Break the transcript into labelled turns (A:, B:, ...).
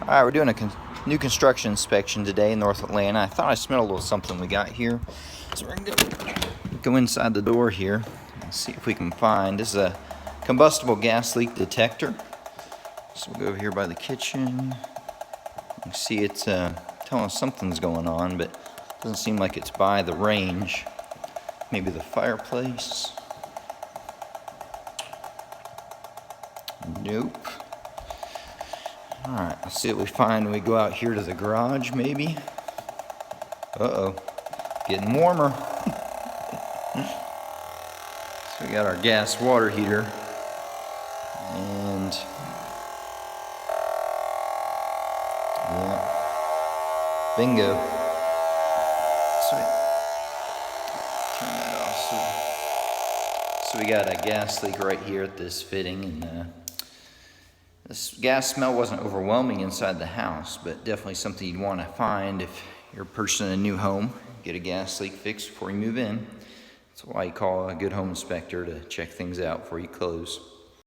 A: Alright, we're doing a new construction inspection today in North Atlanta. I thought I smelled a little something we got here. So we're going to go inside the door here and see if we can find. This is a combustible gas leak detector. So we'll go over here by the kitchen. You can see it's telling us something's going on, but it doesn't seem like it's by the range. Maybe the fireplace. Nope. Alright, let's see what we find when we go out here to the garage, maybe. Uh-oh. Getting warmer. So we got our gas water heater. And yeah. Bingo. Sweet. Turn that off. So we got a gas leak right here at this fitting, and this gas smell wasn't overwhelming inside the house, but definitely something you'd want to find if you're purchasing a new home. Get a gas leak fixed before you move in. That's why you call a good home inspector, to check things out before you close.